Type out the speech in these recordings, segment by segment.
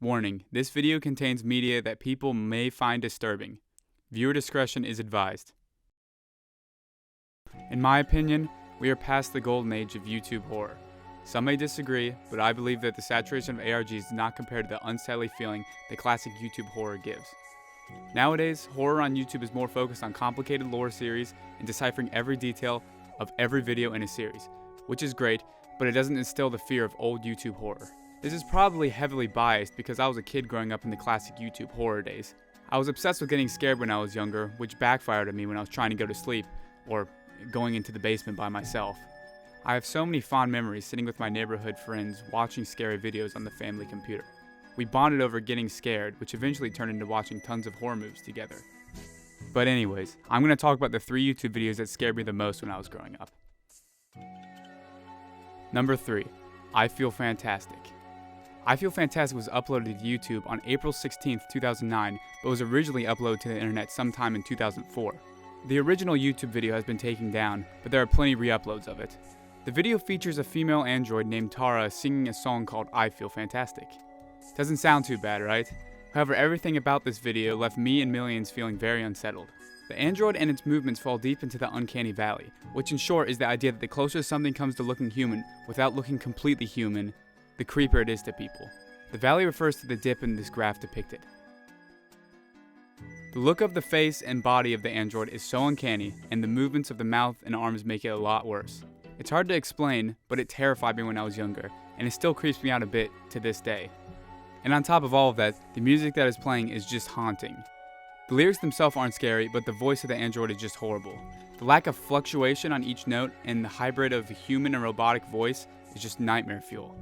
Warning, this video contains media that people may find disturbing. Viewer discretion is advised. In my opinion, we are past the golden age of YouTube horror. Some may disagree, but I believe that the saturation of ARGs does not compare to the unsettling feeling that classic YouTube horror gives. Nowadays, horror on YouTube is more focused on complicated lore series and deciphering every detail of every video in a series, which is great, but it doesn't instill the fear of old YouTube horror. This is probably heavily biased because I was a kid growing up in the classic YouTube horror days. I was obsessed with getting scared when I was younger, which backfired on me when I was trying to go to sleep, or going into the basement by myself. I have so many fond memories sitting with my neighborhood friends watching scary videos on the family computer. We bonded over getting scared, which eventually turned into watching tons of horror movies together. But anyways, I'm going to talk about the 3 YouTube videos that scared me the most when I was growing up. Number 3. I Feel Fantastic. I Feel Fantastic was uploaded to YouTube on April 16th, 2009, but was originally uploaded to the internet sometime in 2004. The original YouTube video has been taken down, but there are plenty re-uploads of it. The video features a female android named Tara singing a song called I Feel Fantastic. Doesn't sound too bad, right? However, everything about this video left me and millions feeling very unsettled. The android and its movements fall deep into the uncanny valley, which in short is the idea that the closer something comes to looking human without looking completely human, the creepier it is to people. The valley refers to the dip in this graph depicted. The look of the face and body of the android is so uncanny, and the movements of the mouth and arms make it a lot worse. It's hard to explain, but it terrified me when I was younger, and it still creeps me out a bit to this day. And on top of all of that, the music that is playing is just haunting. The lyrics themselves aren't scary, but the voice of the android is just horrible. The lack of fluctuation on each note and the hybrid of human and robotic voice is just nightmare fuel.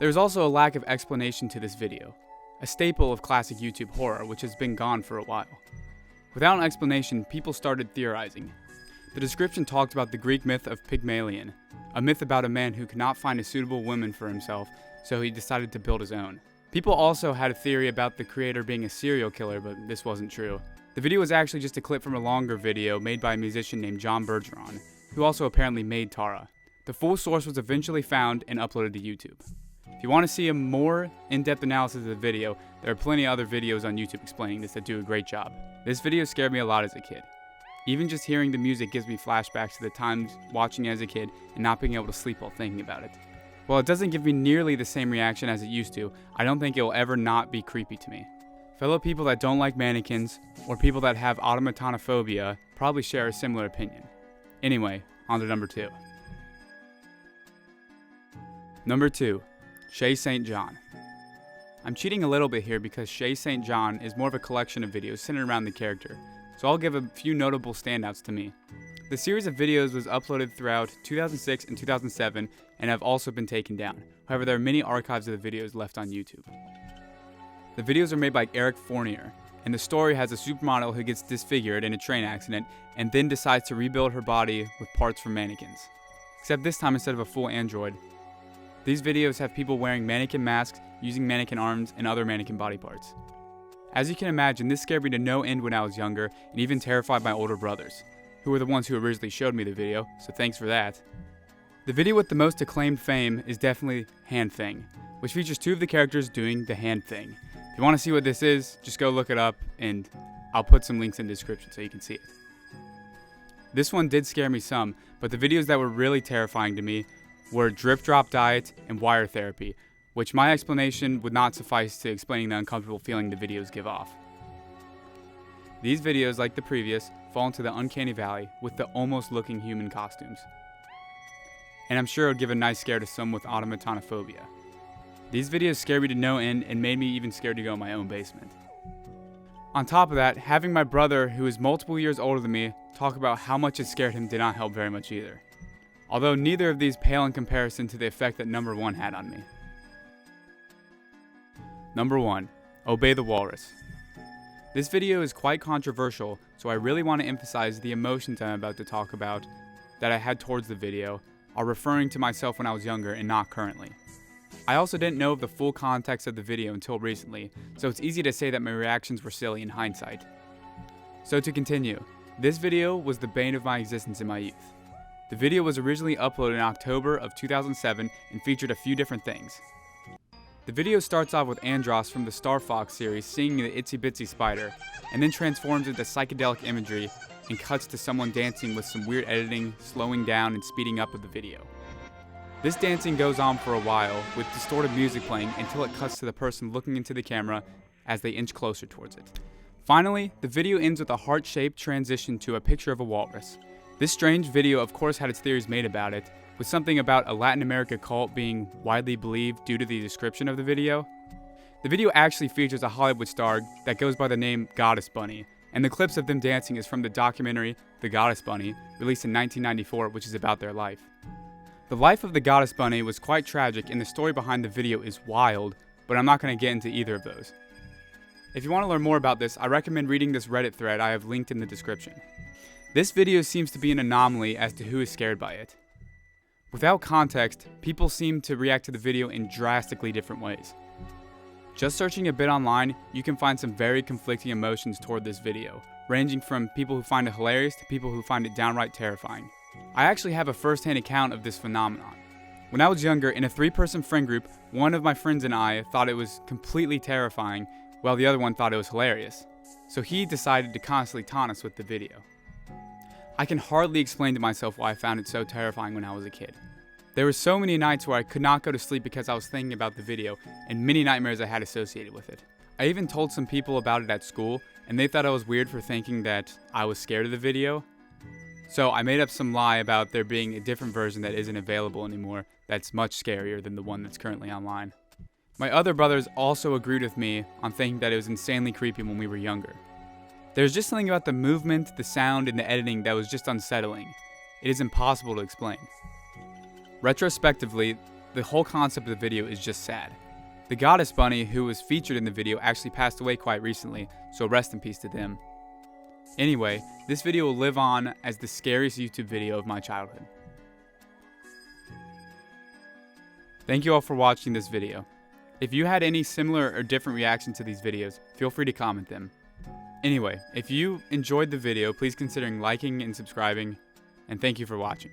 There's also a lack of explanation to this video, a staple of classic YouTube horror which has been gone for a while. Without an explanation, people started theorizing. The description talked about the Greek myth of Pygmalion, a myth about a man who could not find a suitable woman for himself, so he decided to build his own. People also had a theory about the creator being a serial killer, but this wasn't true. The video was actually just a clip from a longer video made by a musician named John Bergeron, who also apparently made Tara. The full source was eventually found and uploaded to YouTube. If you want to see a more in-depth analysis of the video, there are plenty of other videos on YouTube explaining this that do a great job. This video scared me a lot as a kid. Even just hearing the music gives me flashbacks to the times watching it as a kid and not being able to sleep while thinking about it. While it doesn't give me nearly the same reaction as it used to, I don't think it will ever not be creepy to me. Fellow people that don't like mannequins, or people that have automatanophobia, probably share a similar opinion. Anyway, on to number 2. Number 2. Shea St John. I'm cheating a little bit here because Shea St John is more of a collection of videos centered around the character, so I'll give a few notable standouts to me. The series of videos was uploaded throughout 2006 and 2007 and have also been taken down. However, there are many archives of the videos left on YouTube. The videos are made by Eric Fournier, and the story has a supermodel who gets disfigured in a train accident and then decides to rebuild her body with parts from mannequins. Except this time, instead of a full android, these videos have people wearing mannequin masks, using mannequin arms, and other mannequin body parts. As you can imagine, this scared me to no end when I was younger, and even terrified my older brothers, who were the ones who originally showed me the video, so thanks for that. The video with the most acclaimed fame is definitely Hand Thing, which features 2 of the characters doing the hand thing. If you want to see what this is, just go look it up, and I'll put some links in the description so you can see it. This one did scare me some, but the videos that were really terrifying to me were drip drop diet and wire therapy, which my explanation would not suffice to explaining the uncomfortable feeling the videos give off. These videos, like the previous, fall into the uncanny valley with the almost looking human costumes. And I'm sure it would give a nice scare to some with automatanophobia. These videos scared me to no end and made me even scared to go in my own basement. On top of that, having my brother, who is multiple years older than me, talk about how much it scared him did not help very much either. Although neither of these pale in comparison to the effect that number 1 had on me. Number 1. Obey the Walrus. This video is quite controversial, so I really want to emphasize the emotions I'm about to talk about that I had towards the video are referring to myself when I was younger and not currently. I also didn't know of the full context of the video until recently, so it's easy to say that my reactions were silly in hindsight. So to continue, This video was the bane of my existence in my youth. The video was originally uploaded in October of 2007 and featured a few different things. The video starts off with Andros from the Star Fox series singing the Itsy Bitsy Spider, and then transforms into psychedelic imagery and cuts to someone dancing with some weird editing, slowing down and speeding up of the video. This dancing goes on for a while, with distorted music playing until it cuts to the person looking into the camera as they inch closer towards it. Finally, the video ends with a heart-shaped transition to a picture of a walrus. This strange video of course had its theories made about it, with something about a Latin America cult being widely believed due to the description of the video. The video actually features a Hollywood star that goes by the name Goddess Bunny, and the clips of them dancing is from the documentary The Goddess Bunny, released in 1994, which is about their life. The life of the Goddess Bunny was quite tragic, and the story behind the video is wild, but I'm not going to get into either of those. If you want to learn more about this, I recommend reading this Reddit thread I have linked in the description. This video seems to be an anomaly as to who is scared by it. Without context, people seem to react to the video in drastically different ways. Just searching a bit online, you can find some very conflicting emotions toward this video, ranging from people who find it hilarious to people who find it downright terrifying. I actually have a first-hand account of this phenomenon. When I was younger, in a 3-person friend group, one of my friends and I thought it was completely terrifying, while the other one thought it was hilarious. So he decided to constantly taunt us with the video. I can hardly explain to myself why I found it so terrifying when I was a kid. There were so many nights where I could not go to sleep because I was thinking about the video, and many nightmares I had associated with it. I even told some people about it at school, and they thought I was weird for thinking that I was scared of the video. So I made up some lie about there being a different version that isn't available anymore that's much scarier than the one that's currently online. My other brothers also agreed with me on thinking that it was insanely creepy when we were younger. There's just something about the movement, the sound, and the editing that was just unsettling. It is impossible to explain. Retrospectively, the whole concept of the video is just sad. The Goddess Bunny, who was featured in the video, actually passed away quite recently, so rest in peace to them. Anyway, this video will live on as the scariest YouTube video of my childhood. Thank you all for watching this video. If you had any similar or different reactions to these videos, feel free to comment them. Anyway, if you enjoyed the video, please consider liking and subscribing, and thank you for watching.